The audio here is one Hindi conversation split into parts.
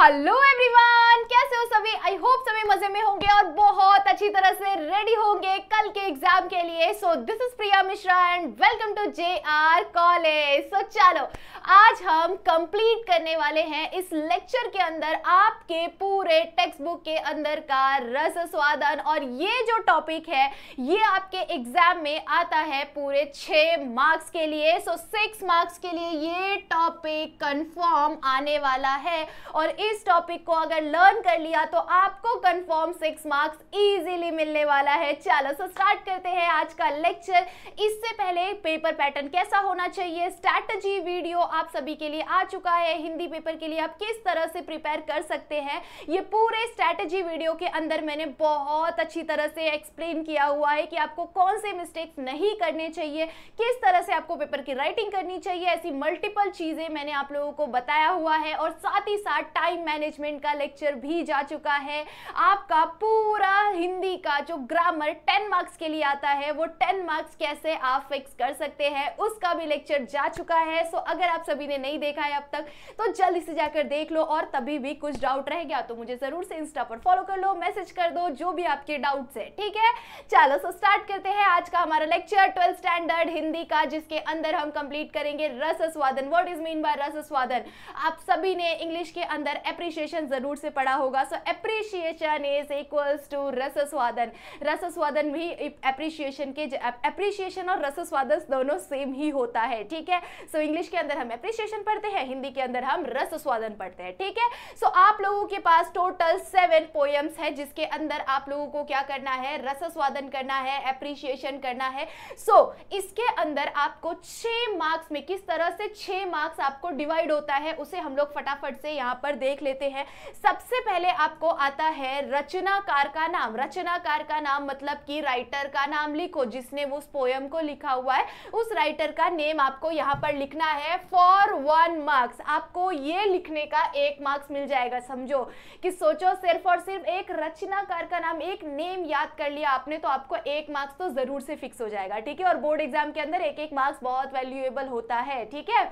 हेलो एवरीवन, कैसे हो सभी। आई होप सभी मजे में होंगे और बहुत अच्छी तरह से रेडी होंगे कल के एग्जाम के लिए। So this is Priya Mishra and welcome to JR college. So चलो, आज हम कंप्लीट करने वाले हैं इस लेक्चर के अंदर आपके पूरे टेक्स्ट बुक के अंदर का रस स्वादन। और ये जो टॉपिक है ये आपके एग्जाम में आता है पूरे 6 मार्क्स के लिए। सो 6 मार्क्स के लिए ये टॉपिक कंफर्म आने वाला है और इस टॉपिक को अगर लर्न कर लिया तो आपको कंफर्म 6 मार्क्स इजीली मिलने वाला है। चलो सो स्टार्ट करते हैं आज का लेक्चर। इससे पहले पेपर पैटर्न कैसा होना चाहिए, स्ट्रैटेजी वीडियो आप सभी के लिए आ चुका है। हिंदी पेपर के लिए आप किस तरह से प्रिपेयर कर सकते हैं, ये पूरे स्ट्रैटेजी वीडियो के अंदर मैंने बहुत अच्छी तरह से एक्सप्लेन किया हुआ है कि आपको कौन से मिस्टेक्स नहीं करने चाहिए, किस तरह से आपको पेपर की राइटिंग करनी चाहिए। ऐसी मल्टीपल चीजें मैंने आप लोगों को बताया हुआ है और साथ ही साथ टाइम मैनेजमेंट का लेक्चर भी जा चुका है। आपका पूरा हिंदी का जो ग्रामर 10 मार्क्स के लिए आता है वो 10 मार्क्स कैसे आप फिक्स कर सकते हैं उसका भी लेक्चर जा चुका है। सो अगर आप सभी ने नहीं देखा है अब तक तो जल्दी से जाकर देख लो और तभी भी कुछ डाउट रह गया तो मुझे जरूर से इंस्टा पर फॉलो कर लो, मैसेज कर दो जो भी आपके डाउट्स है, ठीक है। चलो सो स्टार्ट करते हैं आज का हमारा लेक्चर 12th स्टैंडर्ड हिंदी का, जिसके अंदर हम कंप्लीट करेंगे रस स्वादन। व्हाट इज मीन बाय रस स्वादन? आप सभी ने इंग्लिश के अंदर एप्रिसिएशन जरूर से पढ़ा होगा। सो एप्रिसिएशन इज इक्वल्स टू रस स्वादन। रस स्वादन भी एप्रिसिएशन और रस स्वादन दोनों सेम ही होता है, ठीक है। सो इंग्लिश के अंदर हम एप्रिसिएशन पढ़ते हैं, हिंदी के अंदर हम रस स्वादन पढ़ते हैं, ठीक है। सो आप लोगों के पास टोटल 7 पोएम्स है जिसके अंदर आप लोगों को क्या करना है, रस स्वादन करना है, एप्रिसिएशन करना है। सो इसके अंदर आपको 6 मार्क्स में किस तरह से 6 मार्क्स आपको डिवाइड होता है उसे हम लोग फटाफट से यहाँ पर देख लेते हैं। सबसे पहले आपको आता है रचनाकार का नाम। रचनाकार का नाम मतलब कि राइटर का नाम लिखो, जिसने उस पोयम को लिखा हुआ है उस राइटर का नेम आपको यहाँ पर लिखना है फॉर 1 मार्क्स। आपको ये लिखने का 1 मार्क्स मिल जाएगा। समझो कि सोचो, सिर्फ और सिर्फ एक रचनाकार का नाम, एक नेम याद कर लिया आपने तो आपको 1 मार्क्स तो जरूर से फिक्स हो जाएगा, ठीक है। और बोर्ड एग्जाम के अंदर 1-1 मार्क्स बहुत वैल्यूएबल होता है, ठीक है।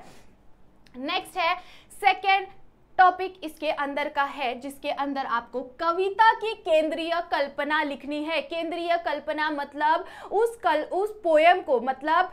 नेक्स्ट है सेकेंड टॉपिक इसके अंदर का है जिसके अंदर आपको कविता की केंद्रीय कल्पना लिखनी है। केंद्रीय कल्पना मतलब उस पोयम को, मतलब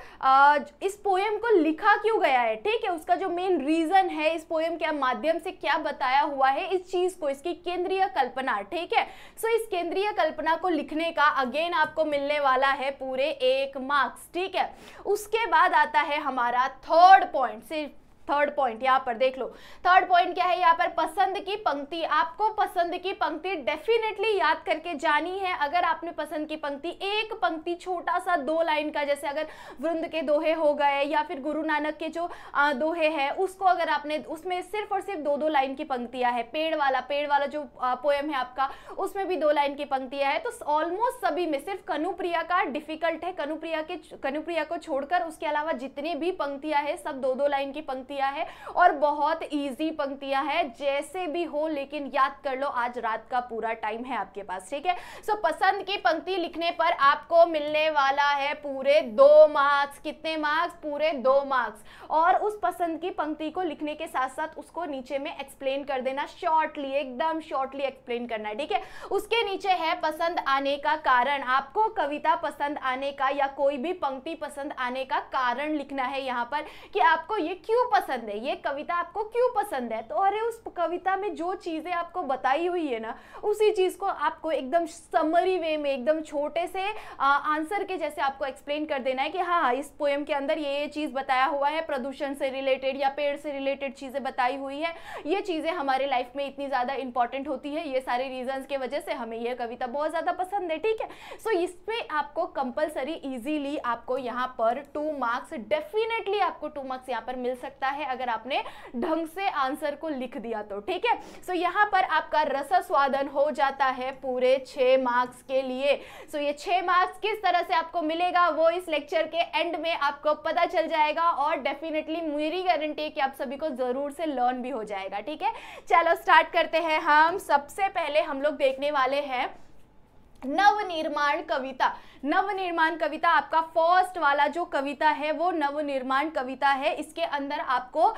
इस पोयम को लिखा क्यों गया है, ठीक है, उसका जो मेन रीजन है, इस पोयम के माध्यम से क्या बताया हुआ है, इस चीज को, इसकी केंद्रीय कल्पना, ठीक है। सो इस केंद्रीय कल्पना को लिखने का अगेन आपको मिलने वाला है पूरे 1 मार्क्स, ठीक है। उसके बाद आता है हमारा थर्ड पॉइंट। सिर्फ थर्ड पॉइंट यहाँ पर देख लो। थर्ड पॉइंट क्या है यहाँ पर, पसंद की पंक्ति। आपको पसंद की पंक्ति डेफिनेटली याद करके जानी है। अगर आपने पसंद की पंक्ति, एक पंक्ति छोटा सा 2 लाइन का, जैसे अगर वृंद के दोहे हो गए या फिर गुरु नानक के जो दोहे हैं उसको अगर आपने, उसमें सिर्फ और सिर्फ 2-2 लाइन की पंक्तियां है। पेड़ वाला जो पोएम है आपका उसमें भी 2 लाइन की पंक्तियां है। तो ऑलमोस्ट सभी में सिर्फ कनुप्रिया का डिफिकल्ट है, कनुप्रिया को छोड़कर उसके अलावा जितनी भी पंक्तियां है सब 2-2 लाइन की पंक्तियां है और बहुत इजी पंक्तियां है। जैसे भी हो लेकिन याद कर लो, आज रात का पूरा टाइम है आपके पास, ठीक है। सो पसंद की पंक्ति लिखने पर आपको मिलने वाला है पूरे 2 मार्क्स। कितने मार्क्स? पूरे 2 मार्क्स। और उस पसंद की पंक्ति को लिखने के साथ साथ उसको नीचे में एक्सप्लेन कर देना, शॉर्टली, एकदम शॉर्टली एक्सप्लेन करना है, ठीक है। उसके नीचे है पसंद आने का कारण। आपको कविता पसंद आने का या कोई भी पंक्ति पसंद आने का कारण लिखना है यहाँ पर कि आपको ये क्यों पसंद है, ये कविता आपको क्यों पसंद है। तो अरे उस कविता में जो चीजें आपको बताई हुई है ना, उसी चीज को आपको एकदम समरी वे में, एकदम छोटे से आंसर के जैसे आपको एक्सप्लेन कर देना है कि हाँ, इस पोएम के अंदर ये चीज बताया हुआ है, प्रदूषण से रिलेटेड या पेड़ से रिलेटेड चीजें बताई हुई है, ये चीजें हमारे लाइफ में इतनी ज्यादा इंपॉर्टेंट होती है, ये सारे रीजंस के वजह से हमें ये कविता बहुत ज्यादा पसंद है, ठीक है। सो इसमें आपको कंपलसरी इजीली आपको यहाँ पर 2 मार्क्स, डेफिनेटली आपको 2 मार्क्स यहाँ पर मिल सकता है अगर आपने ढंग से आंसर को लिख दिया तो, ठीक है। सो यहाँ पर आपका रस स्वादन हो जाता है पूरे 6 मार्क्स के लिए। सो ये 6 मार्क्स किस तरह से आपको मिलेगा वो इस लेक्चर के एंड में आपको पता चल जाएगा और डेफिनेटली मेरी गारंटी है कि आप सभी को जरूर से लर्न भी हो जाएगा, ठीक है। चलो स्टार्ट करते हैं। हम सबसे पहले हम लोग देखने वाले हैं नवनिर्माण कविता। नवनिर्माण कविता आपका फर्स्ट वाला जो कविता है वो नवनिर्माण कविता है। इसके अंदर आपको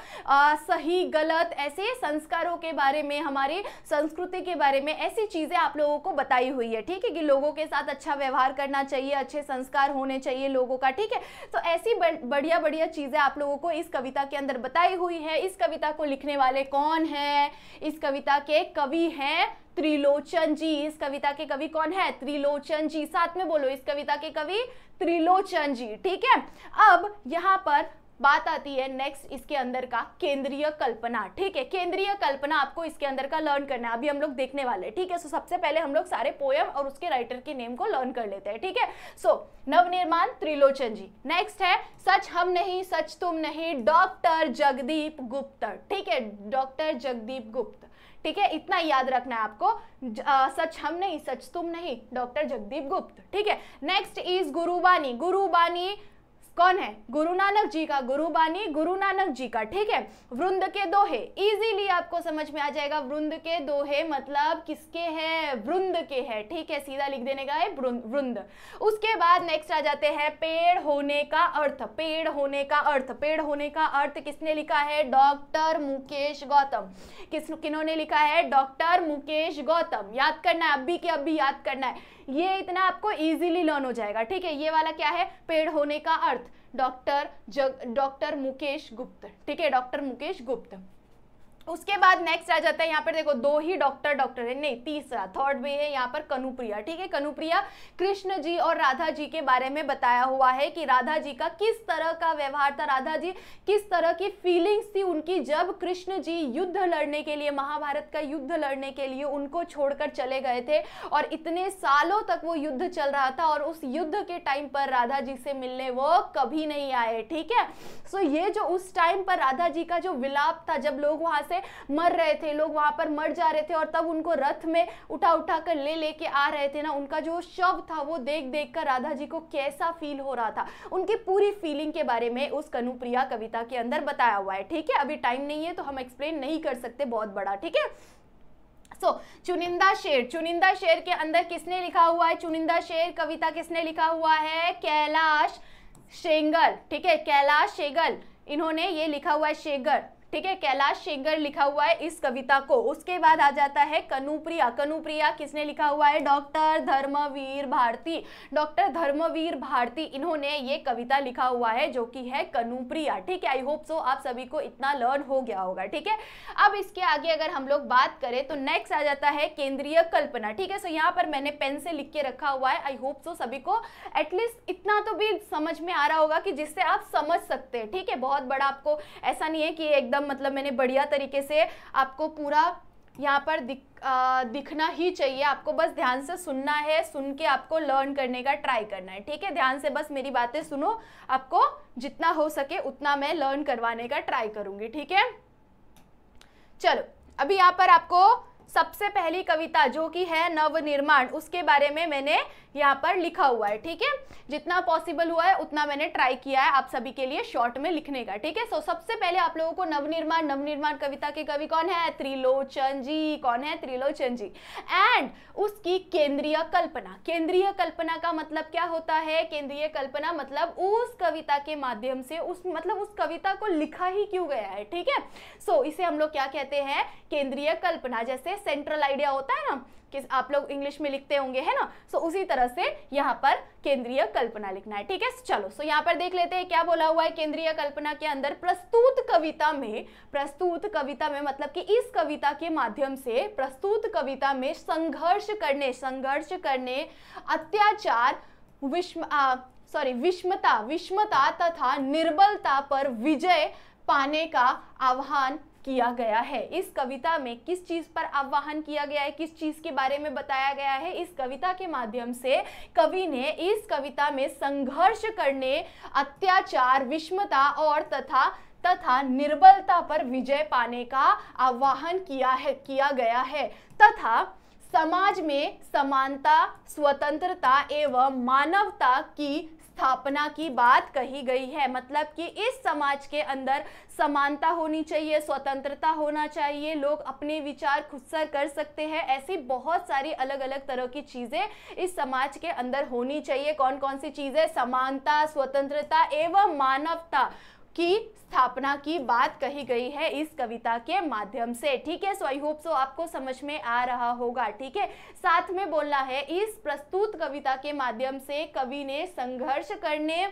सही गलत ऐसे संस्कारों के बारे में, हमारी संस्कृति के बारे में ऐसी चीजें आप लोगों को बताई हुई है, ठीक है, कि लोगों के साथ अच्छा व्यवहार करना चाहिए, अच्छे संस्कार होने चाहिए लोगों का, ठीक है। तो ऐसी बढ़िया बढ़िया चीजें आप लोगों को इस कविता के अंदर बताई हुई है। इस कविता को लिखने वाले कौन है? इस कविता के कवि हैं त्रिलोचन जी। इस कविता के कवि कौन है? त्रिलोचन जी। साथ में बोलो, इस कविता के कवि त्रिलोचन जी, ठीक है। अब यहाँ पर बात आती है नेक्स्ट इसके अंदर का केंद्रीय कल्पना, ठीक है। केंद्रीय कल्पना आपको इसके अंदर का लर्न करना है, अभी हम लोग देखने वाले हैं, ठीक है। सो सबसे पहले हम लोग सारे पोयम और उसके राइटर के नेम को लर्न कर लेते हैं, ठीक है। सो नवनिर्माण त्रिलोचन जी। नेक्स्ट है सच हम नहीं सच तुम नहीं, डॉक्टर जगदीप गुप्त, ठीक है, डॉक्टर जगदीप गुप्त, ठीक है। इतना याद रखना है आपको, सच हम नहीं सच तुम नहीं, डॉक्टर जगदीप गुप्त, ठीक है। Next is Gurbani. गुरुबानी कौन है? गुरु नानक जी का, गुरुबानी गुरु नानक जी का, ठीक है। वृंद के दोहे, इजीली आपको समझ में आ जाएगा, वृंद के दोहे मतलब किसके हैं? वृंद के हैं, ठीक है, सीधा लिख देने का है वृंद। उसके बाद नेक्स्ट आ जाते हैं पेड़ होने का अर्थ। पेड़ होने का अर्थ, पेड़ होने का अर्थ किसने लिखा है? डॉक्टर मुकेश गौतम। किन्होंने लिखा है? डॉक्टर मुकेश गौतम। याद करना है, अभी के अभी याद करना है, ये इतना आपको इजीली लर्न हो जाएगा, ठीक है। ये वाला क्या है? पेड़ होने का अर्थ, डॉक्टर मुकेश गुप्त, ठीक है, डॉक्टर मुकेश गुप्त। उसके बाद नेक्स्ट आ जाता है, यहाँ पर देखो दो ही डॉक्टर है, नहीं तीसरा थर्ड में है यहाँ पर कनुप्रिया, ठीक है। कनुप्रिया कृष्ण जी और राधा जी के बारे में बताया हुआ है कि राधा जी का किस तरह का व्यवहार था, राधा जी किस तरह की फीलिंग्स थी उनकी जब कृष्ण जी युद्ध लड़ने के लिए, महाभारत का युद्ध लड़ने के लिए उनको छोड़कर चले गए थे और इतने सालों तक वो युद्ध चल रहा था और उस युद्ध के टाइम पर राधा जी से मिलने वो कभी नहीं आए, ठीक है। सो ये जो उस टाइम पर राधा जी का जो विलाप था, जब लोग वहां से मर रहे थे, लोग वहां पर मर जा रहे थे और तब उनको रथ में उठा कर लेके आ रहे थे ना, उनका जो शव था वो देख कर राधा जी को कैसा फील हो रहा था, उनकी पूरी फीलिंग के बारे में उस कनुप्रिया कविता के अंदर बताया हुआ है, ठीक है। अभी टाइम नहीं है तो हम एक्सप्लेन नहीं कर सकते बहुत बड़ा, ठीक है। चुनिंदा शेर, चुनिंदा शेर के अंदर किसने लिखा हुआ है? चुनिंदा शेर कविता किसने लिखा हुआ है? कैलाश शेंगर, ठीक है, कैलाश शेगर, इन्होंने ये लिखा हुआ है, शेगर, ठीक है, कैलाश शेगर लिखा हुआ है इस कविता को। उसके बाद आ जाता है कनुप्रिया। कनुप्रिया किसने लिखा हुआ है? डॉक्टर धर्मवीर भारती, डॉक्टर धर्मवीर भारती, इन्होंने ये कविता लिखा हुआ है जो कि है कनुप्रिया, ठीक है। आई होप सो आप सभी को इतना लर्न हो गया होगा, ठीक है। अब इसके आगे अगर हम लोग बात करें तो नेक्स्ट आ जाता है केंद्रीय कल्पना, ठीक है। सो यहाँ पर मैंने पेन से लिख के रखा हुआ है, आई होप सो सभी को एटलीस्ट इतना तो भी समझ में आ रहा होगा कि जिससे आप समझ सकते हैं, ठीक है। बहुत बड़ा आपको ऐसा नहीं है कि एकदम मतलब मैंने बढ़िया तरीके से आपको पूरा यहाँ पर दिखना ही चाहिए, आपको बस ध्यान से सुनना है, सुन के आपको लर्न करने का ट्राई करना है, ठीक है। ध्यान से बस मेरी बातें सुनो, आपको जितना हो सके उतना मैं लर्न करवाने का ट्राई करूंगी, ठीक है। चलो अभी यहाँ पर आपको सबसे पहली कविता जो कि है नवनिर्माण, उसके बारे में मैंने यहाँ पर लिखा हुआ है, ठीक है। जितना पॉसिबल हुआ है उतना मैंने ट्राई किया है आप सभी के लिए शॉर्ट में लिखने का, ठीक है। सो सबसे पहले आप लोगों को नवनिर्माण कविता के कवि कौन है? त्रिलोचन जी। कौन है? त्रिलोचन जी। एंड उसकी केंद्रीय कल्पना, केंद्रीय कल्पना का मतलब क्या होता है? केंद्रीय कल्पना मतलब उस कविता के माध्यम से उस कविता को लिखा ही क्यों गया है, ठीक है। सो इसे हम लोग क्या कहते हैं? केंद्रीय कल्पना। जैसे सेंट्रल आइडिया होता है ना, कि आप लोग इंग्लिश में लिखते होंगे, है ना। सो उसी तरह से यहाँ पर केंद्रीय कल्पना लिखना है, ठीक है। चलो सो यहाँ पर देख लेते हैं क्या बोला हुआ है केंद्रीय कल्पना के अंदर। प्रस्तुत कविता में मतलब कि इस कविता के माध्यम से प्रस्तुत कविता में संघर्ष करने अत्याचार, विषमता तथा निर्बलता पर विजय पाने का आह्वान किया गया है। इस कविता में किस चीज पर आह्वान किया गया है, किस चीज के बारे में बताया गया है? इस कविता के माध्यम से कवि ने इस कविता में संघर्ष करने, अत्याचार, विषमता और तथा निर्बलता पर विजय पाने का आह्वान किया गया है तथा समाज में समानता, स्वतंत्रता एवं मानवता की स्थापना की बात कही गई है। मतलब कि इस समाज के अंदर समानता होनी चाहिए, स्वतंत्रता होना चाहिए, लोग अपने विचार खुद से कर सकते हैं, ऐसी बहुत सारी अलग अलग तरह की चीजें इस समाज के अंदर होनी चाहिए। कौन कौन सी चीजें? समानता, स्वतंत्रता एवं मानवता की स्थापना की बात कही गई है इस कविता के माध्यम से। ठीक है, सो आई होप सो आपको समझ में आ रहा होगा। ठीक है, साथ में बोलना है, इस प्रस्तुत कविता के माध्यम से कवि ने संघर्ष करने,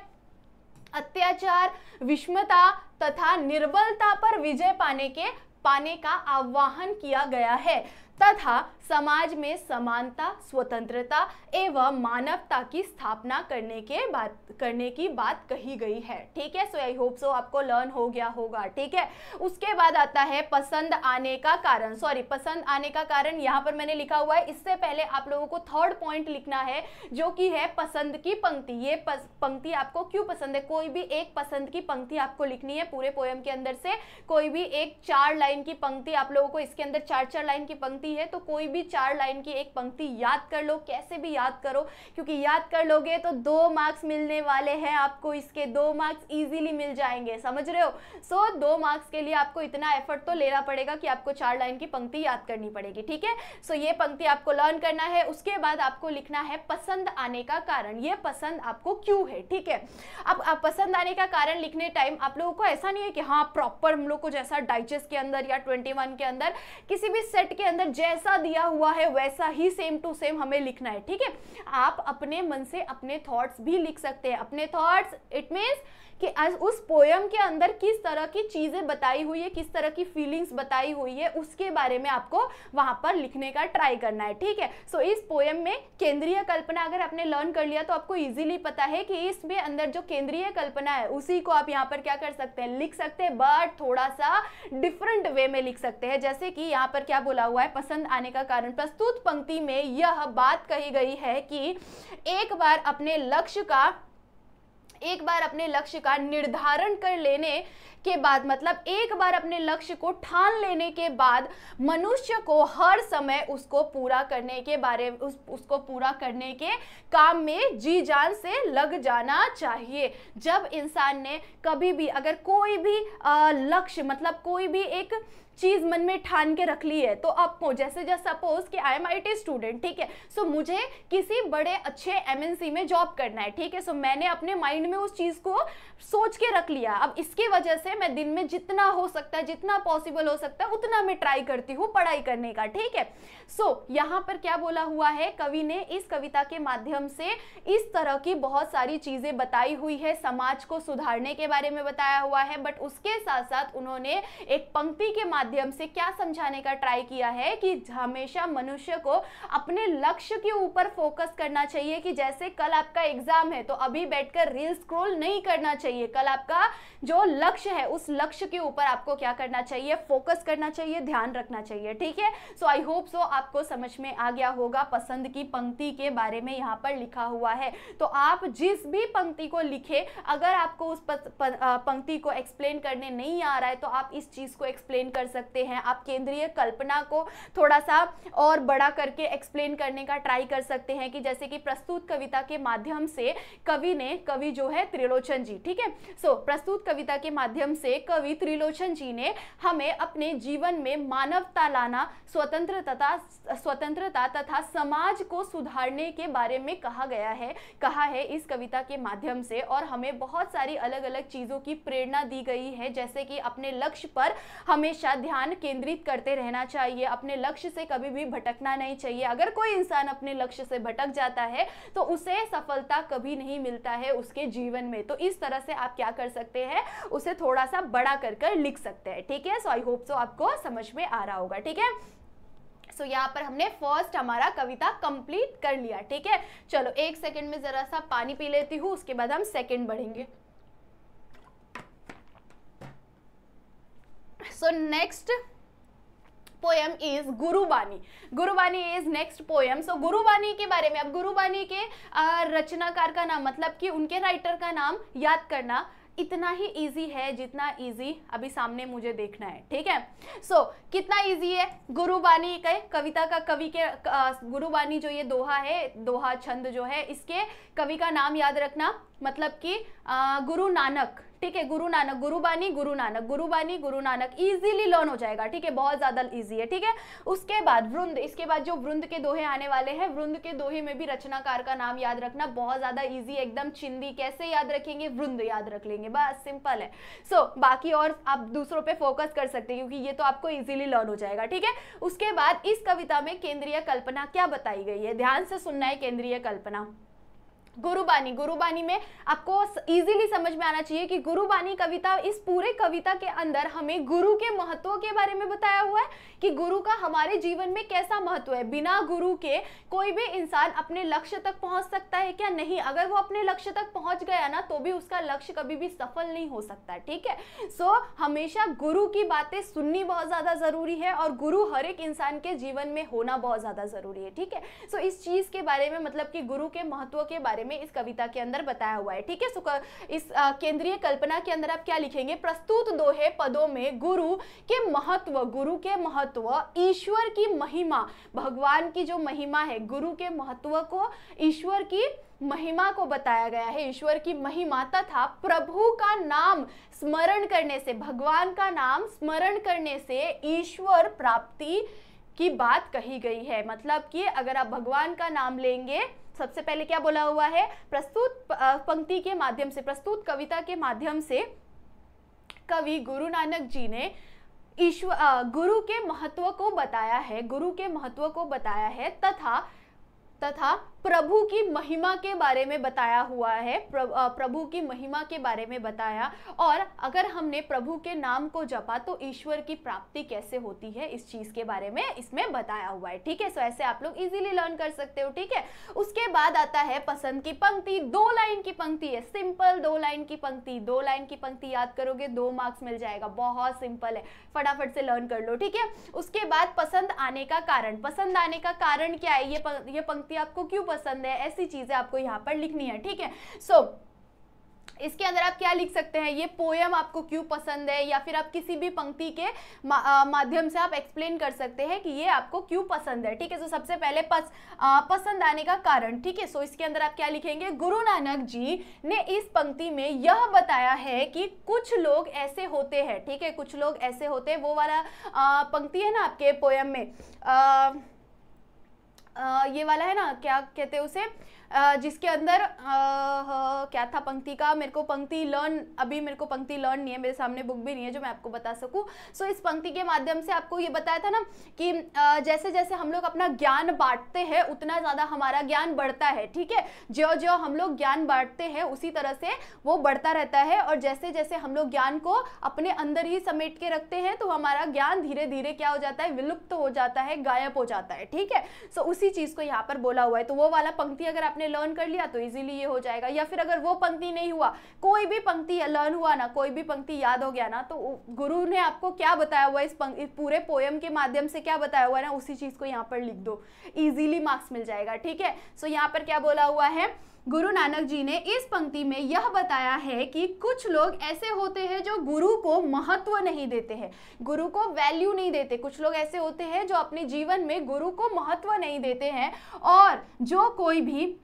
अत्याचार, विषमता तथा निर्बलता पर विजय पाने का आह्वान किया गया है तथा समाज में समानता, स्वतंत्रता एवं मानवता की स्थापना करने की बात कही गई है। ठीक है, सो आई होप सो आपको लर्न हो गया होगा। ठीक है, उसके बाद आता है पसंद आने का कारण। पसंद आने का कारण यहाँ पर मैंने लिखा हुआ है, इससे पहले आप लोगों को थर्ड पॉइंट लिखना है जो कि है पसंद की पंक्ति। ये पंक्ति आपको क्यों पसंद है? कोई भी एक पसंद की पंक्ति आपको लिखनी है पूरे पोयम के अंदर से। कोई भी एक 4 लाइन की पंक्ति, आप लोगों को इसके अंदर 4-4 लाइन की पंक्ति है, तो कोई भी 4 लाइन की एक पंक्ति याद कर लो, कैसे भी याद करो, क्योंकि याद कर लोगे तो 2 मार्क्स मिलने वाले हैं आपको। इसके 2 मार्क्स इजीली मिल जाएंगे, समझ रहे हो? सो 2 मार्क्स के लिए आपको इतना एफर्ट तो लेना पड़ेगा कि आपको 4 लाइन की पंक्ति याद करनी पड़ेगी। ठीक है, सो ये पंक्ति आपको लर्न करना है। उसके बाद आपको लिखना है पसंद आने का कारण। ये पसंद आपको क्यों है? ठीक है, अब पसंद आने का कारण लिखने टाइम आप लोगों को ऐसा नहीं है कि हाँ प्रॉपर हम लोग को जैसा डाइजेस्ट के अंदर या 21 के अंदर किसी भी सेट के अंदर जैसा दिया हुआ है वैसा ही सेम टू सेम हमें लिखना है। ठीक है, आप अपने मन से अपने थॉट्स भी लिख सकते हैं। अपने थॉट्स इट मींस कि उस पोयम के अंदर किस तरह की चीजें बताई हुई है, किस तरह की फीलिंग्स बताई हुई है, उसके बारे में आपको वहां पर लिखने का ट्राई करना है। ठीक है, सो इस पोयम में केंद्रीय कल्पना अगर आपने लर्न कर लिया तो आपको इजीली पता है कि इसमें अंदर जो केंद्रीय कल्पना है उसी को आप यहाँ पर क्या कर सकते हैं, लिख सकते हैं, बट थोड़ा सा डिफरेंट वे में लिख सकते हैं। जैसे कि यहाँ पर क्या बोला हुआ है, पसंद आने का कारण। प्रस्तुत पंक्ति में यह बात कही गई है कि एक बार अपने लक्ष्य का निर्धारण कर लेने के बाद, मतलब एक बार अपने लक्ष्य को ठान लेने के बाद मनुष्य को हर समय उसको पूरा करने के काम में जी जान से लग जाना चाहिए। जब इंसान ने कभी भी अगर कोई भी लक्ष्य, मतलब कोई भी एक चीज मन में ठान के रख ली है, तो आपको जैसे सपोज कि आई एम IT स्टूडेंट, ठीक है, सो मुझे किसी बड़े अच्छे MNC में जॉब करना है। ठीक है, सो मैंने अपने माइंड में उस चीज को सोच के रख लिया। अब इसकी वजह से मैं दिन में जितना हो सकता है, जितना पॉसिबल हो सकता है, उतना मैं ट्राई करती हूँ पढ़ाई करने का। ठीक है, सो यहाँ पर क्या बोला हुआ है, कवि ने इस कविता के माध्यम से इस तरह की बहुत सारी चीजें बताई हुई है, समाज को सुधारने के बारे में बताया हुआ है, बट उसके साथ साथ उन्होंने एक पंक्ति के माध्यम से क्या समझाने का ट्राई किया है कि हमेशा मनुष्य को अपने लक्ष्य के ऊपर फोकस करना चाहिए। कि जैसे कल आपका एग्जाम है तो अभी बैठकर रील स्क्रॉल नहीं करना चाहिए, कल आपका जो लक्ष्य है उस लक्ष्य के ऊपर आपको क्या करना चाहिए, फोकस करना चाहिए, ध्यान रखना चाहिए। ठीक है, सो आई होप सो आपको समझ में आ गया होगा पसंद की पंक्ति के बारे में यहाँ पर लिखा हुआ है। तो आप जिस भी पंक्ति को लिखे, अगर आपको उस पंक्ति को एक्सप्लेन करने नहीं आ रहा है तो आप इस चीज को एक्सप्लेन कर सकते हैं। आप केंद्रीय कल्पना को थोड़ा सा और बड़ा करके एक्सप्लेन करने का ट्राई कर सकते हैं। कि जैसे कि प्रस्तुत कविता के माध्यम से कवि जो है त्रिलोचन जी, ठीक है, सो प्रस्तुत कविता के माध्यम से कवि त्रिलोचन जी ने हमें अपने जीवन में मानवता लाना, स्वतंत्रता तथा समाज को सुधारने के बारे में कहा है इस कविता के माध्यम से। और हमें बहुत सारी अलग अलग चीजों की प्रेरणा दी गई है, जैसे कि अपने लक्ष्य पर हमेशा ध्यान केंद्रित करते रहना चाहिए, अपने लक्ष्य से कभी भी भटकना नहीं चाहिए। अगर कोई इंसान अपने लक्ष्य से भटक जाता है तो उसे सफलता कभी नहीं मिलता है उसके जीवन में। तो इस तरह से आप क्या कर सकते हैं, उसे थोड़ा सा बड़ा कर लिख सकते हैं। ठीक है, सो आई होप सो आपको समझ में आ रहा होगा। ठीक है, सो यहाँ पर हमने फर्स्ट हमारा कविता कंप्लीट कर लिया। ठीक है, चलो 1 सेकंड में जरा सा पानी पी लेती हूँ, उसके बाद हम सेकंड बढ़ेंगे। So next poem is Gurbani. Gurbani is next poem. So Gurbani के बारे में, अब गुरुबानी के रचनाकार का नाम, मतलब कि उनके राइटर का नाम याद करना। इतना ही इजी है जितना इजी अभी सामने मुझे देखना है, ठीक है। सो कितना इजी है, गुरुबानी के कविता का कवि के गुरुबानी जो ये दोहा है, दोहा छंद जो है, इसके कवि का नाम याद रखना, मतलब कि गुरु नानक, ठीक है। गुरु नानक, गुरुबानी गुरु नानक, गुरुबानी गुरु नानक, इजीली लर्न हो जाएगा, ठीक है, बहुत ज्यादा इजी है, ठीक है। उसके बाद वृंद, इसके बाद जो वृंद के दोहे आने वाले हैं, वृंद के दोहे में भी रचनाकार का नाम याद रखना, बहुत ज्यादा इजी, एकदम चिंदी। कैसे याद रखेंगे, वृंद याद रख लेंगे, बस सिंपल है। सो बाकी और आप दूसरों पे फोकस कर सकते हैं क्योंकि ये तो आपको इजीली लर्न हो जाएगा, ठीक है। उसके बाद इस कविता में केंद्रीय कल्पना क्या बताई गई है, ध्यान से सुनना है। केंद्रीय कल्पना गुरुबानी, गुरुबानी में आपको इजीली समझ में आना चाहिए कि गुरुबानी कविता, इस पूरे कविता के अंदर हमें गुरु के महत्व के बारे में बताया हुआ है कि गुरु का हमारे जीवन में कैसा महत्व है। बिना गुरु के कोई भी इंसान अपने लक्ष्य तक पहुंच सकता है क्या, नहीं। अगर वो अपने लक्ष्य तक पहुंच गया ना तो भी उसका लक्ष्य कभी भी सफल नहीं हो सकता, ठीक है। सो हमेशा गुरु की बातें सुननी बहुत ज्यादा जरूरी है और गुरु हर एक इंसान के जीवन में होना बहुत ज्यादा जरूरी है, ठीक है। सो इस चीज के बारे में, मतलब कि गुरु के महत्व के बारे में इस कविता के अंदर बताया हुआ है, ठीक है। इस केंद्रीय कल्पना के अंदर आप क्या लिखेंगे, प्रस्तुत दोहे पदों में गुरु के महत्व, गुरु के महत्व, ईश्वर की महिमा, भगवान की जो महिमा है, गुरु के महत्व को, ईश्वर की महिमा को बताया गया है, ईश्वर की महिमा तथा प्रभु का नाम स्मरण करने से, भगवान का नाम स्मरण करने से ईश्वर प्राप्ति की बात कही गई है। मतलब कि अगर आप भगवान का नाम लेंगे, सबसे पहले क्या बोला हुआ है, प्रस्तुत पंक्ति के माध्यम से, प्रस्तुत कविता के माध्यम से कवि गुरु नानक जी ने गुरु के महत्व को बताया है, गुरु के महत्व को बताया है तथा प्रभु की महिमा के बारे में बताया हुआ है, प्रभु की महिमा के बारे में बताया। और अगर हमने प्रभु के नाम को जपा तो ईश्वर की प्राप्ति कैसे होती है, इस चीज के बारे में इसमें बताया हुआ है, ठीक है। सो ऐसे आप लोग इजीली लर्न कर सकते हो, ठीक है। उसके बाद आता है पसंद की पंक्ति, 2 लाइन की पंक्ति है, सिंपल 2 लाइन की पंक्ति, 2 लाइन की पंक्ति याद करोगे 2 मार्क्स मिल जाएगा, बहुत सिंपल है, फटाफट से लर्न कर लो, ठीक है। उसके बाद पसंद आने का कारण, पसंद आने का कारण क्या है, ये पंक्ति आपको क्यों पसंद है, ऐसी चीजें आपको यहाँ पर लिखनी है, ठीक है। सो इसके अंदर आप क्या लिख सकते हैं, ये पोयम आपको क्यों पसंद है, या फिर आप किसी भी पंक्ति के माध्यम से आप एक्सप्लेन कर सकते हैं कि ये आपको क्यों पसंद है, ठीक है। तो सबसे पहले पसंद आने का कारण, ठीक है। सो इसके अंदर आप क्या लिखेंगे, गुरु नानक जी ने इस पंक्ति में यह बताया है कि कुछ लोग ऐसे होते हैं, ठीक है, कुछ लोग ऐसे होते हैं, वो वाला पंक्ति है ना आपके पोयम में, ये वाला है ना, क्या कहते हैं उसे, जिसके अंदर क्या था पंक्ति का, मेरे को पंक्ति लर्न नहीं है, मेरे सामने बुक भी नहीं है जो मैं आपको बता सकूं। सो इस पंक्ति के माध्यम से आपको ये बताया था ना कि जैसे जैसे हम लोग अपना ज्ञान बांटते हैं उतना ज्यादा हमारा ज्ञान बढ़ता है, ठीक है। जो जो हम लोग ज्ञान बांटते हैं उसी तरह से वो बढ़ता रहता है, और जैसे जैसे हम लोग ज्ञान को अपने अंदर ही समेट के रखते हैं तो हमारा ज्ञान धीरे धीरे क्या हो जाता है, विलुप्त हो जाता है, गायब हो जाता है, ठीक है। सो उसी चीज को यहाँ पर बोला हुआ है। तो वो वाला पंक्ति अगर आपने लर्न कर लिया तो इजीली ये हो जाएगा, या फिर अगर वो पंक्ति नहीं हुआ, कोई भी पंक्ति लर्न हुआ ना, कोई भी पंक्ति याद हो गया ना, तो गुरु ने आपको क्या बताया हुआ है, इस पूरे पोयम के माध्यम से क्या बताया हुआ है ना, उसी चीज को यहाँ पर लिख दो, इजीली मार्क्स मिल जाएगा, ठीक है। सो यहाँ पर क्या बोला हुआ है, गुरु नानक जी ने इस पंक्ति में यह बताया है कि कुछ लोग ऐसे होते हैं जो गुरु को महत्व नहीं देते हैं, गुरु को वैल्यू नहीं देते। कुछ लोग ऐसे होते हैं जो अपने जीवन में गुरु को महत्व नहीं देते हैं, और जो कोई भी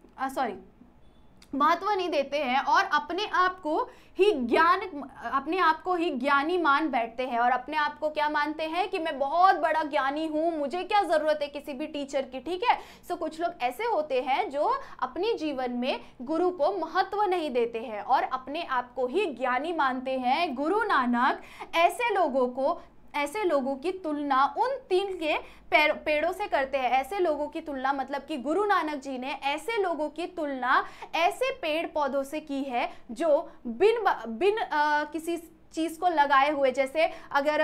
महत्व नहीं देते हैं और अपने आप को ही ज्ञानी मान बैठते हैं, और अपने आप को क्या मानते हैं कि मैं बहुत बड़ा ज्ञानी हूं, मुझे क्या जरूरत है किसी भी टीचर की, ठीक है। सो कुछ लोग ऐसे होते हैं जो अपने जीवन में गुरु को महत्व नहीं देते हैं और अपने आप को ही ज्ञानी मानते हैं। गुरु नानक ऐसे लोगों की तुलना उन 3 के पेड़ों से करते हैं। ऐसे लोगों की तुलना मतलब कि गुरु नानक जी ने ऐसे लोगों की तुलना ऐसे पेड़ पौधों से की है जो बिन किसी चीज को लगाए हुए, जैसे अगर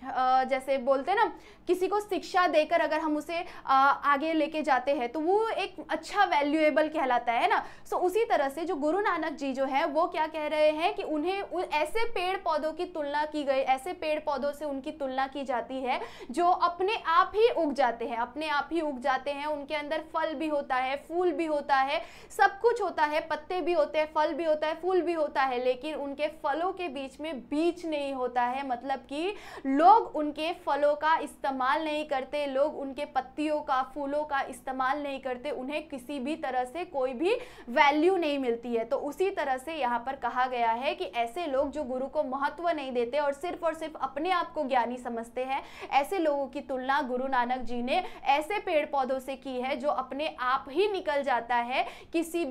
जैसे बोलते हैं ना, किसी को शिक्षा देकर अगर हम उसे आगे लेके जाते हैं तो वो एक अच्छा वैल्यूएबल कहलाता है ना। सो उसी तरह से जो गुरु नानक जी जो है वो क्या कह रहे हैं कि उन्हें ऐसे पेड़ पौधों की तुलना की गई, ऐसे पेड़ पौधों से उनकी तुलना की जाती है जो अपने आप ही उग जाते हैं, अपने आप ही उग जाते हैं। उनके अंदर फल भी होता है, फूल भी होता है, सब कुछ होता है, पत्ते भी होते हैं, फल भी होता है, फूल भी होता है, लेकिन उनके फलों के बीच में बीज नहीं होता है। मतलब कि लोग उनके फलों का इस्तेमाल नहीं करते, लोग उनके पत्तियों का, फूलों का इस्तेमाल नहीं करते, उन्हें किसी भी तरह से कोई भी वैल्यू नहीं मिलती है। तो उसी तरह से यहाँ पर कहा गया है कि ऐसे लोग जो गुरु को महत्व नहीं देते और सिर्फ अपने आप को ज्ञानी समझते हैं, ऐसे लोगों की तुलना गुरु नानक जी ने ऐसे पेड़ पौधों से की है जो अपने आप ही निकल जाता है, किसी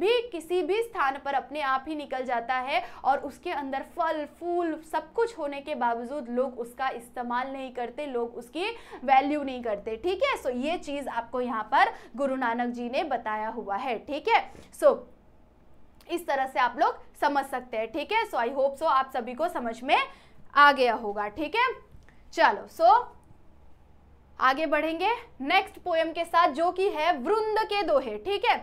भी स्थान पर अपने आप ही निकल जाता है और उसके अंदर फल फूल सब कुछ होने के बावजूद लोग उसका इस्तेमाल नहीं करते, लोग उसकी वैल्यू नहीं करते। ठीक है, सो ये चीज आपको यहाँ पर गुरु नानक जी ने बताया हुआ है। ठीक है, सो इस तरह से आप लोग समझ सकते हैं। ठीक है, सो आई होप सो आप सभी को समझ में आ गया होगा। ठीक है, चलो सो आगे बढ़ेंगे नेक्स्ट पोएम के साथ जो कि है वृंद के दोहे। ठीक है,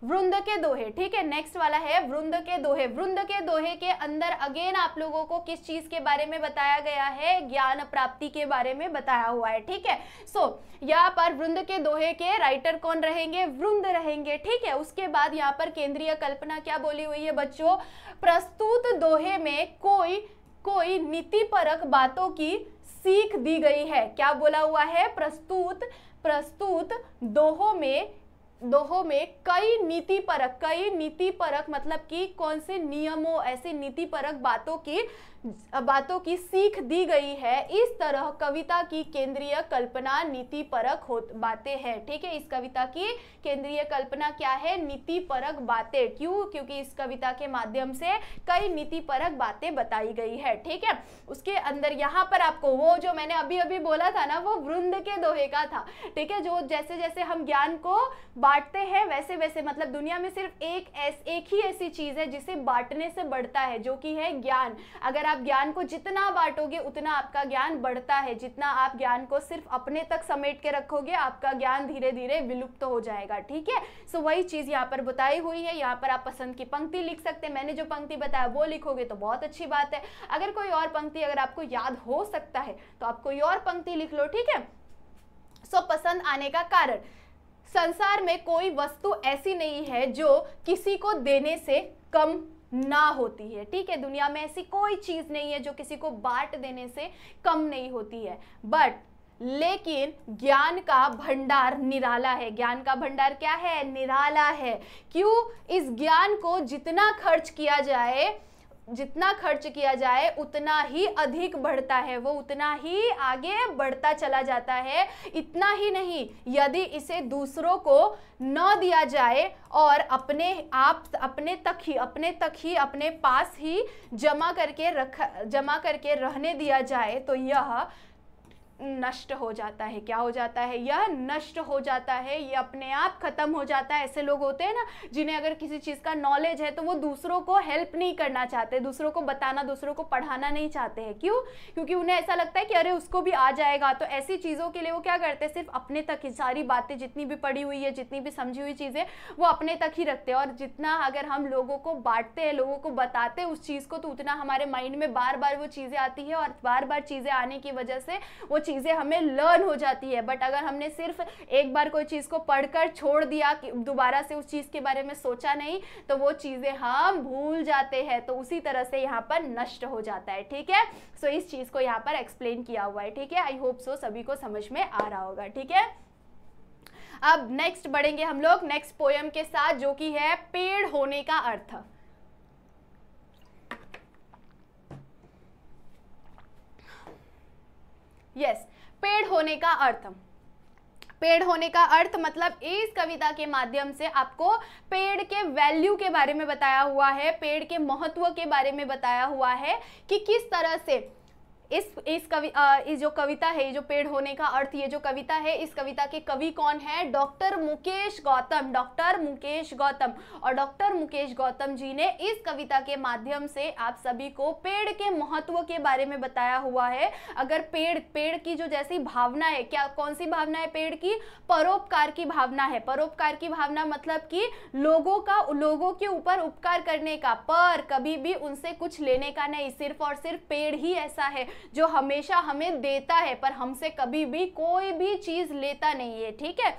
वृंद के दोहे। ठीक है, नेक्स्ट वाला है वृंद के दोहे। वृंद के दोहे के अंदर अगेन आप लोगों को किस चीज के बारे में बताया गया है? ज्ञान प्राप्ति के बारे में बताया हुआ है। ठीक है, सो यहाँ पर वृंद के दोहे के राइटर कौन रहेंगे? वृंद रहेंगे। ठीक है, उसके बाद यहाँ पर केंद्रीय कल्पना क्या बोली हुई है बच्चों? प्रस्तुत दोहे में कोई नीतिपरक बातों की सीख दी गई है। क्या बोला हुआ है? प्रस्तुत दोहों में कई नीतिपरक मतलब कि कौन से नियमों, ऐसे नीतिपरक बातों की सीख दी गई है। इस तरह कविता की केंद्रीय कल्पना नीतिपरक बातें हैं। ठीक है, इस कविता की केंद्रीय कल्पना क्या है? नीतिपरक बातें। क्यों? क्योंकि इस कविता के माध्यम से कई नीतिपरक बातें बताई गई है। ठीक है, उसके अंदर यहाँ पर आपको वो जो मैंने अभी बोला था ना, वो वृंद के दोहे का था। ठीक है, जो जैसे जैसे हम ज्ञान को बांटते हैं वैसे वैसे, मतलब दुनिया में सिर्फ एक ही ऐसी चीज है जिसे बांटने से बढ़ता है, जो कि है ज्ञान। अगर आप ज्ञान को जितना बांटोगे उतना आपका ज्ञान बढ़ता है। जितना आप ज्ञान को सिर्फ अपने तक समेट के रखोगे आपका ज्ञान धीरे धीरे विलुप्त हो जाएगा। ठीक है, सो वही चीज यहाँ पर बताई हुई है। यहाँ पर आप पसंद की पंक्ति लिख सकते हैं। मैंने जो पंक्ति बताया वो लिखोगे तो बहुत अच्छी बात है। अगर कोई और पंक्ति अगर आपको याद हो सकता है तो आप कोई और पंक्ति लिख लो। ठीक है, सो पसंद आने का कारण, संसार में कोई वस्तु ऐसी नहीं है जो किसी को देने से कम ना होती है। ठीक है, दुनिया में ऐसी कोई चीज नहीं है जो किसी को बांट देने से कम नहीं होती है। लेकिन ज्ञान का भंडार निराला है। ज्ञान का भंडार क्या है? निराला है। क्यों? इस ज्ञान को जितना खर्च किया जाए उतना ही अधिक बढ़ता है, वो उतना ही आगे बढ़ता चला जाता है। इतना ही नहीं, यदि इसे दूसरों को न दिया जाए और अपने पास ही जमा करके रहने दिया जाए तो यह नष्ट हो जाता है। क्या हो जाता है? यह नष्ट हो जाता है, ये अपने आप खत्म हो जाता है। ऐसे लोग होते हैं ना जिन्हें अगर किसी चीज का नॉलेज है तो वो दूसरों को हेल्प नहीं करना चाहते, दूसरों को बताना, दूसरों को पढ़ाना नहीं चाहते हैं। क्यों? क्योंकि उन्हें ऐसा लगता है कि अरे उसको भी आ जाएगा। तो ऐसी चीजों के लिए वो क्या करते हैं? सिर्फ अपने तक ही सारी बातें, जितनी भी पढ़ी हुई है, जितनी भी समझी हुई चीजें, वो अपने तक ही रखते हैं। और जितना अगर हम लोगों को बांटते हैं, लोगों को बताते हैं उस चीज को, तो उतना हमारे माइंड में बार बार वो चीजें आती है और बार बार चीजें आने की वजह से वो चीजें हमें लर्न हो जाती है। बट अगर हमने सिर्फ एक बार कोई चीज को पढ़कर छोड़ दिया, दोबारा से उस चीज के बारे में सोचा नहीं, तो वो चीजें हम भूल जाते हैं। तो उसी तरह से यहाँ पर नष्ट हो जाता है। ठीक है, सो इस चीज को यहाँ पर एक्सप्लेन किया हुआ है। ठीक है, आई होप सो सभी को समझ में आ रहा होगा। ठीक है, अब नेक्स्ट बढ़ेंगे हम लोग नेक्स्ट पोएम के साथ जो कि है पेड़ होने का अर्थ। यस, पेड़ होने का अर्थ। पेड़ होने का अर्थ मतलब इस कविता के माध्यम से आपको पेड़ के वैल्यू के बारे में बताया हुआ है, पेड़ के महत्व के बारे में बताया हुआ है कि किस तरह से इस जो कविता है, ये जो पेड़ होने का अर्थ, ये जो कविता है, इस कविता के कवि कौन है? डॉक्टर मुकेश गौतम। डॉक्टर मुकेश गौतम। और डॉक्टर मुकेश गौतम जी ने इस कविता के माध्यम से आप सभी को पेड़ के महत्व के बारे में बताया हुआ है। अगर पेड़ की जो जैसी भावना है, क्या कौन सी भावना है पेड़ की? परोपकार की भावना है। परोपकार की भावना मतलब कि लोगों के ऊपर उपकार करने का, पर कभी भी उनसे कुछ लेने का नहीं। सिर्फ और सिर्फ पेड़ ही ऐसा है जो हमेशा हमें देता है, पर हमसे कभी भी कोई भी चीज लेता नहीं है। ठीक है,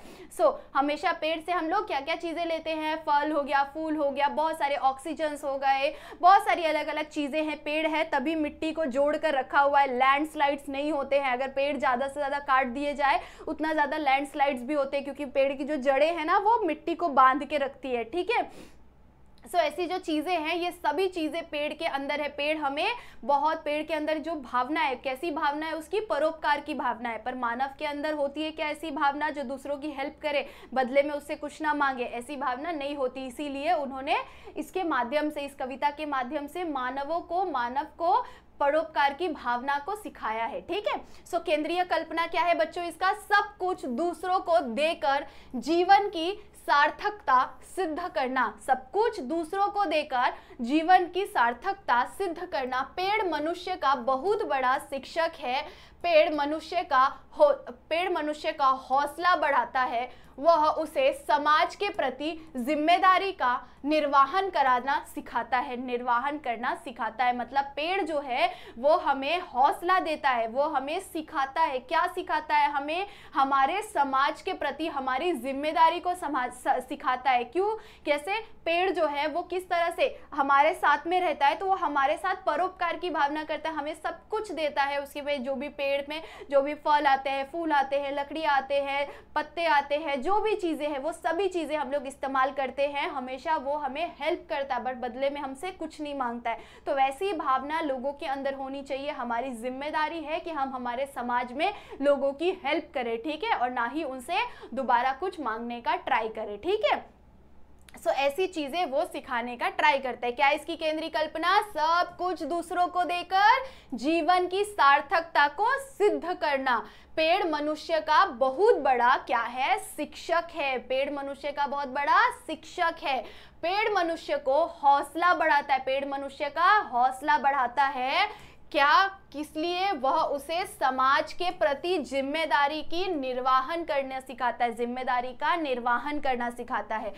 हमेशा पेड़ से हम लोग क्या क्या चीजें लेते हैं? फल हो गया, फूल हो गया, बहुत सारे ऑक्सीजन हो गए, बहुत सारी अलग अलग चीजें हैं। पेड़ है तभी मिट्टी को जोड़ कर रखा हुआ है, लैंडस्लाइड्स नहीं होते हैं। अगर पेड़ ज्यादा से ज्यादा काट दिए जाए उतना ज्यादा लैंडस्लाइड्स भी होते हैं, क्योंकि पेड़ की जो जड़ें हैं ना वो मिट्टी को बांध के रखती है। ठीक है, ऐसी जो चीजें हैं ये सभी चीजें पेड़ के अंदर है। पेड़ के अंदर जो भावना है, कैसी भावना है उसकी? परोपकार की भावना है। पर मानव के अंदर होती है क्या ऐसी भावना जो दूसरों की हेल्प करे, बदले में उससे कुछ ना मांगे? ऐसी भावना नहीं होती। इसीलिए उन्होंने इसके माध्यम से, इस कविता के माध्यम से मानव को परोपकार की भावना को सिखाया है। ठीक है, केंद्रीय कल्पना क्या है बच्चों इसका? सब कुछ दूसरों को देकर जीवन की सार्थकता सिद्ध करना। सब कुछ दूसरों को देकर जीवन की सार्थकता सिद्ध करना। पेड़ मनुष्य का बहुत बड़ा शिक्षक है। पेड़ मनुष्य का हौसला बढ़ाता है। वह उसे समाज के प्रति जिम्मेदारी का निर्वाहन करना सिखाता है। मतलब पेड़ जो है वो हमें हौसला देता है, वो हमें सिखाता है। क्या सिखाता है? हमें हमारे समाज के प्रति हमारी जिम्मेदारी को सिखाता है। क्यों? कैसे? पेड़ जो है वो किस तरह से हमारे साथ में रहता है, तो वो हमारे साथ परोपकार की भावना करता है, हमें सब कुछ देता है। उसके बाद जो भी पेड़ में जो भी फल आते हैं, फूल आते हैं, लकड़ियाँ आते हैं, पत्ते आते हैं, जो भी चीजें हैं वो सभी चीजें हम लोग इस्तेमाल करते हैं। हमेशा वो हमें हेल्प करता है, बट बदले में हमसे कुछ नहीं मांगता है। तो वैसी भावना लोगों के अंदर होनी चाहिए। हमारी जिम्मेदारी है कि हम हमारे समाज में लोगों की हेल्प करें। ठीक है, और ना ही उनसे दोबारा कुछ मांगने का ट्राई करें। ठीक है, ऐसी चीजें वो सिखाने का ट्राई करता है। क्या इसकी केंद्रीय कल्पना? सब कुछ दूसरों को देकर जीवन की सार्थकता को सिद्ध करना। पेड़ मनुष्य का बहुत बड़ा क्या है? शिक्षक है। पेड़ मनुष्य का बहुत बड़ा शिक्षक है। पेड़ मनुष्य को हौसला बढ़ाता है। पेड़ मनुष्य का हौसला बढ़ाता है। क्या? किस लिए? वह उसे समाज के प्रति जिम्मेदारी की निर्वाहन करना सिखाता है, जिम्मेदारी का निर्वाहन करना सिखाता है।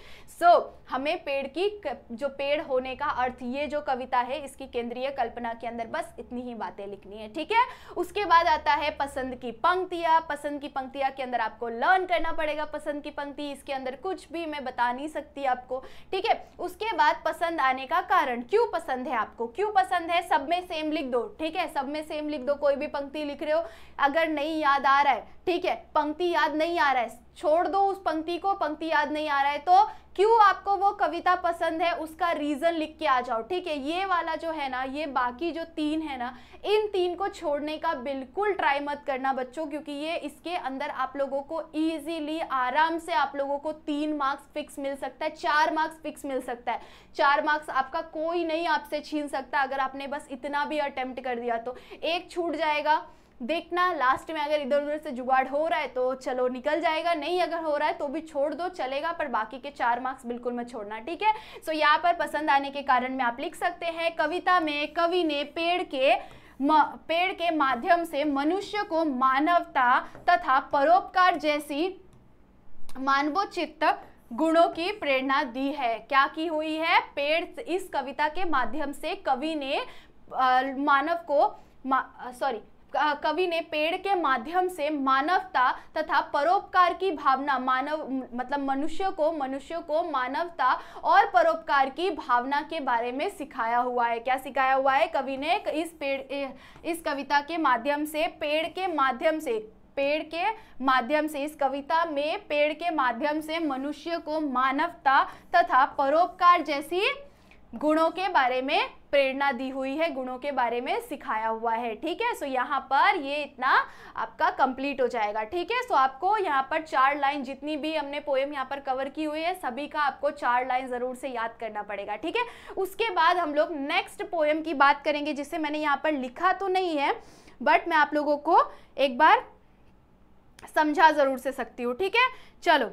हमें पेड़ होने का अर्थ, ये जो कविता है इसकी केंद्रीय कल्पना के अंदर बस इतनी ही बातें लिखनी है। ठीक है, उसके बाद आता है पसंद की पंक्तियां। पसंद की पंक्तियां के अंदर आपको लर्न करना पड़ेगा। पसंद की पंक्ति, इसके अंदर कुछ भी मैं बता नहीं सकती आपको। ठीक है, उसके बाद पसंद आने का कारण, क्यों पसंद है आपको, क्यों पसंद है? सब में सेम लिख दो। ठीक है, सब में सेम लिख दो। कोई भी पंक्ति लिख रहे हो, अगर नहीं याद आ रहा है, ठीक है, पंक्ति याद नहीं आ रहा है, छोड़ दो उस पंक्ति को। पंक्ति याद नहीं आ रहा है तो क्यों आपको वो कविता पसंद है उसका रीजन लिख के आ जाओ। ठीक है, ये वाला जो है ना, ये बाकी जो 3 है ना, इन 3 को छोड़ने का बिल्कुल ट्राई मत करना बच्चों, क्योंकि ये इसके अंदर आप लोगों को इजीली आराम से आप लोगों को 3 मार्क्स फिक्स मिल सकता है, 4 मार्क्स फिक्स मिल सकता है। 4 मार्क्स आपका कोई नहीं आपसे छीन सकता अगर आपने बस इतना भी अटेम्प्ट कर दिया तो। एक छूट जाएगा, देखना लास्ट में अगर इधर उधर से जुगाड़ हो रहा है तो चलो निकल जाएगा, नहीं अगर हो रहा है तो भी छोड़ दो, चलेगा, पर बाकी के 4 मार्क्स बिल्कुल मत छोड़ना। ठीक है, यहाँ पर पसंद आने के कारण में आप लिख सकते हैं, कविता में कवि ने पेड़ के माध्यम से मनुष्य को मानवता तथा परोपकार जैसी मानवोचित गुणों की प्रेरणा दी है। क्या की हुई है? इस कविता के माध्यम से कवि ने कवि ने पेड़ के माध्यम से मानवता तथा परोपकार की भावना, मनुष्य को मानवता और परोपकार की भावना के बारे में सिखाया हुआ है। क्या सिखाया हुआ है? कवि ने इस कविता के माध्यम से इस कविता में पेड़ के माध्यम से मनुष्य को मानवता तथा परोपकार जैसी गुणों के बारे में प्रेरणा दी हुई है, गुणों के बारे में सिखाया हुआ है। ठीक है, यहाँ पर ये इतना आपका कंप्लीट हो जाएगा। ठीक है, आपको यहाँ पर 4 लाइन, जितनी भी हमने पोएम यहाँ पर कवर की हुई है सभी का आपको 4 लाइन जरूर से याद करना पड़ेगा। ठीक है, उसके बाद हम लोग नेक्स्ट पोएम की बात करेंगे, जिसे मैंने यहाँ पर लिखा तो नहीं है, बट मैं आप लोगों को एक बार समझा जरूर से सकती हूँ, ठीक है। चलो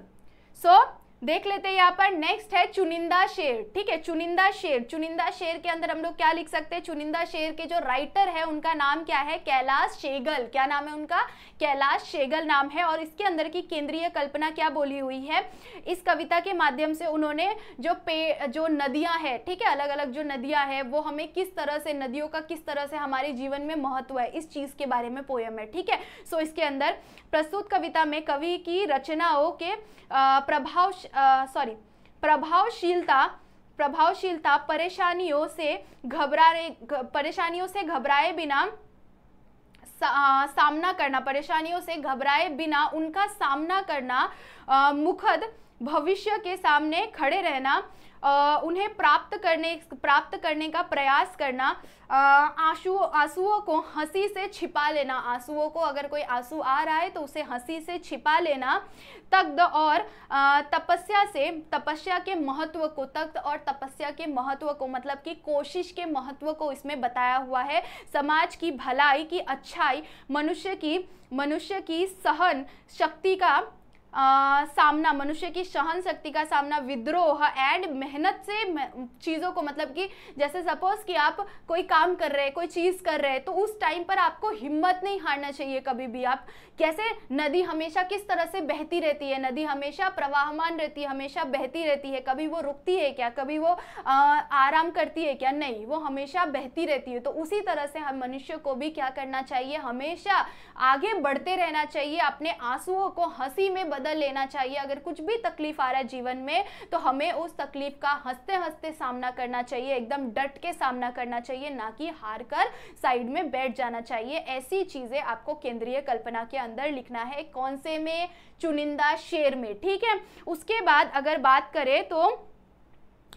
देख लेते हैं यहाँ पर। नेक्स्ट है चुनिंदा शेर, ठीक है। चुनिंदा शेर, चुनिंदा शेर के अंदर हम लोग क्या लिख सकते हैं? चुनिंदा शेर के जो राइटर है उनका नाम क्या है? कैलाश शेगल। क्या नाम है उनका? कैलाश शेगल नाम है। और इसके अंदर की केंद्रीय कल्पना क्या बोली हुई है? इस कविता के माध्यम से उन्होंने जो नदियां हैं, ठीक है, अलग अलग जो नदियां हैं वो हमें किस तरह से, नदियों का किस तरह से हमारे जीवन में महत्व है, इस चीज के बारे में पोयम है, ठीक है। सो इसके अंदर प्रस्तुत कविता में कवि की रचनाओं के प्रभावशीलता परेशानियों से घबराए बिना सामना करना, परेशानियों से घबराए बिना उनका सामना करना, मुखद भविष्य के सामने खड़े रहना, उन्हें प्राप्त करने का प्रयास करना, आंसुओं को हंसी से छिपा लेना, आंसुओं को, अगर कोई आंसू आ रहा है तो उसे हंसी से छिपा लेना, तख्त और तपस्या के महत्व को, तख्त और तपस्या के महत्व को, मतलब कि कोशिश के महत्व को इसमें बताया हुआ है। समाज की भलाई की अच्छाई, मनुष्य की सहन शक्ति का सामना, मनुष्य की सहन शक्ति का सामना, विद्रोह एंड मेहनत से चीज़ों को, मतलब कि जैसे सपोज कि आप कोई काम कर रहे हैं, कोई चीज़ कर रहे हैं, तो उस टाइम पर आपको हिम्मत नहीं हारना चाहिए कभी भी। आप कैसे, नदी हमेशा किस तरह से बहती रहती है, नदी हमेशा प्रवाहमान रहती है, हमेशा बहती रहती है, कभी वो रुकती है क्या, कभी वो आराम करती है क्या? नहीं, वो हमेशा बहती रहती है। तो उसी तरह से हम मनुष्य को भी क्या करना चाहिए? हमेशा आगे बढ़ते रहना चाहिए, अपने आंसुओं को हंसी में बदल लेना चाहिए। अगर कुछ भी तकलीफ आ रहा है जीवन में तो हमें उस तकलीफ का हंसते हंसते सामना करना चाहिए, एकदम डट के सामना करना चाहिए, ना कि हार कर साइड में बैठ जाना चाहिए। ऐसी चीजें आपको केंद्रीय कल्पना के अंदर लिखना है। कौन से में? चुनिंदा शेर में, ठीक है। उसके बाद अगर बात करें तो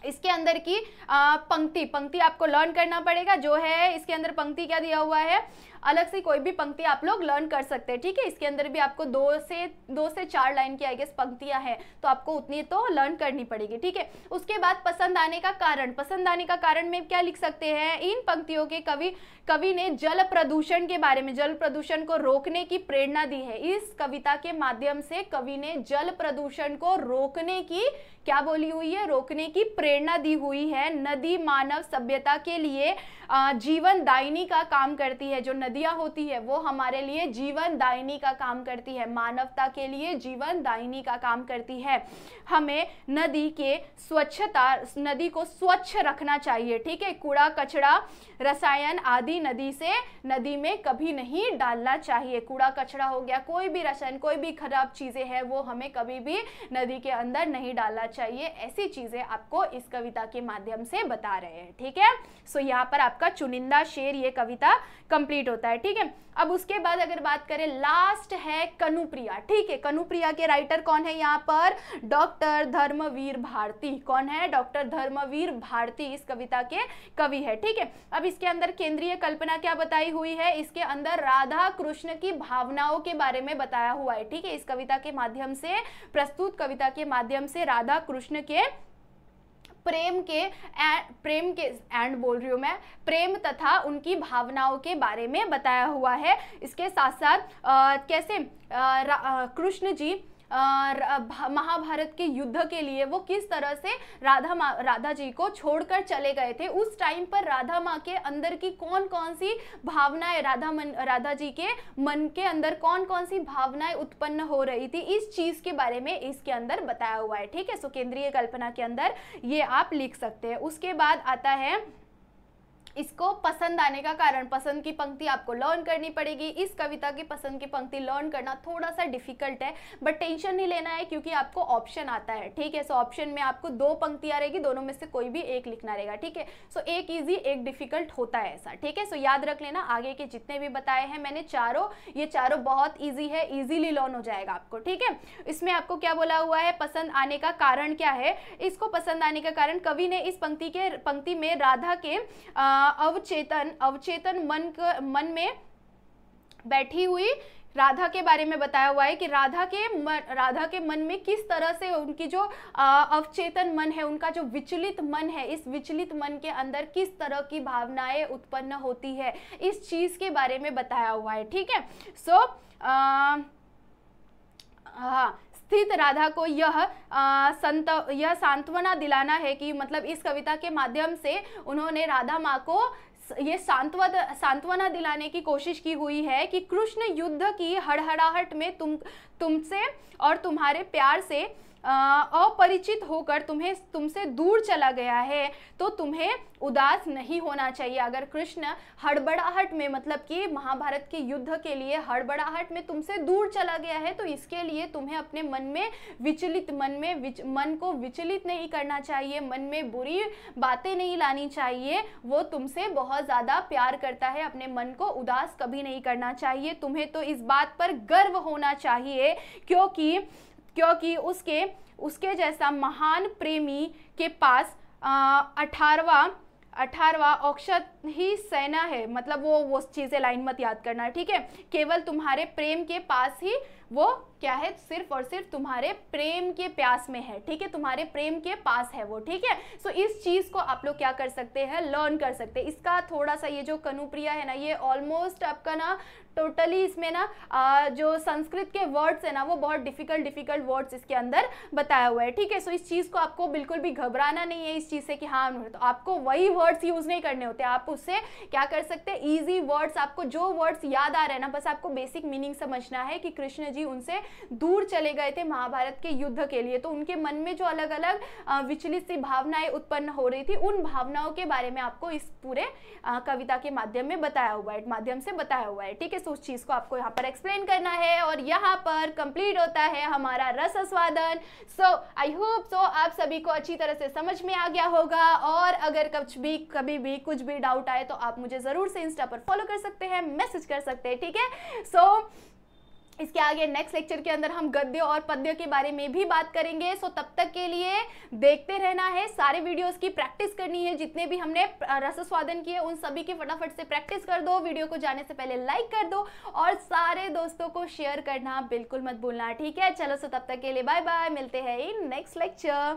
इसके अंदर की पंक्ति आपको लर्न करना पड़ेगा। जो है इसके अंदर पंक्ति क्या दिया हुआ है, अलग से कोई भी पंक्ति आप लोग लर्न कर सकते हैं, ठीक है। इसके अंदर भी आपको 2 से 4 लाइन की आई गेस पंक्तियां हैं, तो आपको उतनी तो लर्न करनी पड़ेगी, ठीक है। उसके बाद पसंद आने का कारण, पसंद आने का कारण में क्या लिख सकते हैं? इन पंक्तियों के कवि ने जल प्रदूषण के बारे में, जल प्रदूषण को रोकने की प्रेरणा दी है। इस कविता के माध्यम से कवि ने जल प्रदूषण को रोकने की क्या बोली हुई है? रोकने की प्रेरणा दी हुई है। नदी मानव सभ्यता के लिए जीवन दायिनी का काम करती है। जो नदियां होती है वो हमारे लिए जीवन दायिनी का काम करती है, मानवता के लिए जीवन दायिनी का काम करती है। हमें नदी को स्वच्छ रखना चाहिए, ठीक है। कूड़ा कचरा रसायन आदि नदी में कभी नहीं डालना चाहिए। कूड़ा कचरा हो गया, कोई भी रसायन, कोई भी खराब चीजें हैं वो हमें कभी भी नदी के अंदर नहीं डालना चाहिए। ऐसी चीजें आपको इस कविता के माध्यम से बता रहे हैं, ठीक है। सो यहाँ पर आपका चुनिंदा शेर ये कविता कंप्लीट होता है, ठीक है। अब उसके बाद अगर बात करें, लास्ट है कनुप्रिया, ठीक है। कनुप्रिया के राइटर कौन है यहाँ पर? डॉक्टर धर्मवीर भारती। कौन है? डॉक्टर धर्मवीर भारती इस कविता के कवि है, ठीक है। अब इसके अंदर केंद्रीय कल्पना क्या बताई हुई है? इसके अंदर राधा कृष्ण की भावनाओं के बारे में बताया हुआ है, ठीक है। इस कविता के माध्यम से, प्रस्तुत कविता के माध्यम से राधा कृष्ण के प्रेम प्रेम तथा उनकी भावनाओं के बारे में बताया हुआ है। इसके साथ साथ कैसे कृष्ण जी महाभारत के युद्ध के लिए वो किस तरह से राधा जी को छोड़कर चले गए थे। उस टाइम पर राधा माँ के अंदर की कौन कौन सी भावनाएं, राधा जी के मन के अंदर कौन कौन सी भावनाएं उत्पन्न हो रही थी, इस चीज के बारे में इसके अंदर बताया हुआ है, ठीक है। सो केंद्रीय कल्पना के अंदर ये आप लिख सकते हैं। उसके बाद आता है इसको पसंद आने का कारण। पसंद की पंक्ति आपको लर्न करनी पड़ेगी। इस कविता की पसंद की पंक्ति लर्न करना थोड़ा सा डिफिकल्ट है, बट टेंशन नहीं लेना है क्योंकि आपको ऑप्शन आता है, ठीक है। सो ऑप्शन में आपको 2 पंक्तियां रहेगी, दोनों में से कोई भी एक लिखना रहेगा, ठीक है। सो एक इजी एक डिफिकल्ट होता है ऐसा, ठीक है। सो याद रख लेना, आगे के जितने भी बताए हैं मैंने ये चारों बहुत ईजी है, इजीली लर्न हो जाएगा आपको, ठीक है। इसमें आपको क्या बोला हुआ है? पसंद आने का कारण क्या है? इसको पसंद आने का कारण, कवि ने इस पंक्ति में राधा के अवचेतन मन में बैठी हुई राधा के बारे में बताया हुआ है कि राधा के मन में किस तरह से उनकी जो अवचेतन मन है, उनका जो विचलित मन है, इस विचलित मन के अंदर किस तरह की भावनाएं उत्पन्न होती है, इस चीज के बारे में बताया हुआ है। ठीक है, सो हाँ, स्थित राधा को यह सांत्वना दिलाना है कि मतलब इस कविता के माध्यम से उन्होंने राधा माँ को ये सांत्वना दिलाने की कोशिश की हुई है कि कृष्ण युद्ध की हड़हड़ाहट में तुमसे और तुम्हारे प्यार से अपरिचित होकर तुमसे दूर चला गया है, तो तुम्हें उदास नहीं होना चाहिए। अगर कृष्ण हड़बड़ाहट में, मतलब कि महाभारत के युद्ध के लिए हड़बड़ाहट में तुमसे दूर चला गया है, तो इसके लिए तुम्हें अपने मन में विचलित मन को विचलित नहीं करना चाहिए, मन में बुरी बातें नहीं लानी चाहिए। वो तुमसे बहुत ज़्यादा प्यार करता है, अपने मन को उदास कभी नहीं करना चाहिए। तुम्हें तो इस बात पर गर्व होना चाहिए क्योंकि उसके जैसा महान प्रेमी के पास 18वां औक्षत ही सेना है। मतलब वो चीज़ें लाइन मत याद करना, ठीक है। केवल तुम्हारे प्रेम के पास ही वो क्या है, सिर्फ और सिर्फ तुम्हारे प्रेम के प्यास में है, ठीक है, तुम्हारे प्रेम के पास है वो, ठीक है। सो इस चीज को आप लोग क्या कर सकते हैं, लर्न कर सकते हैं। इसका थोड़ा सा ये जो कनुप्रिया है ना, ये ऑलमोस्ट आपका ना टोटली इसमें ना जो संस्कृत के वर्ड्स है ना, वो बहुत डिफिकल्ट वर्ड्स इसके अंदर बताया हुआ है, ठीक है। सो इस चीज को आपको बिल्कुल भी घबराना नहीं है इस चीज से कि हाँ, तो आपको वही वर्ड्स यूज नहीं करने होते, आप उससे क्या कर सकते हैं, इजी वर्ड्स, आपको जो वर्ड्स याद आ रहे हैं ना, बस आपको बेसिक मीनिंग समझना है कि कृष्ण जी उनसे दूर चले गए थे महाभारत के युद्ध के लिए, तो उनके मन में जो अलग अलग विचलित सी भावनाएं उत्पन्न हो रही थी, उन भावनाओं के बारे में आपको इस पूरे कविता के माध्यम से बताया हुआ है, ठीक है। तो उस चीज को आपको यहाँ पर एक्सप्लेन करना है और यहाँ पर कंप्लीट होता है हमारा रस आस्वादन। सो आई होप सो आप सभी को अच्छी तरह से समझ में आ गया होगा, और अगर कभी भी कुछ भी डाउट आए तो आप मुझे जरूर से इंस्टा पर फॉलो कर सकते हैं, मैसेज कर सकते हैं, ठीक है। सो इसके आगे नेक्स्ट लेक्चर के अंदर हम गद्य और पद्य के बारे में भी बात करेंगे। सो तब तक के लिए देखते रहना है, सारे वीडियोस की प्रैक्टिस करनी है, जितने भी हमने रस स्वादन किए उन सभी की फटाफट से प्रैक्टिस कर दो, वीडियो को जाने से पहले लाइक कर दो और सारे दोस्तों को शेयर करना बिल्कुल मत भूलना, ठीक है। चलो, सो तब तक के लिए बाय बाय, मिलते हैं इन नेक्स्ट लेक्चर।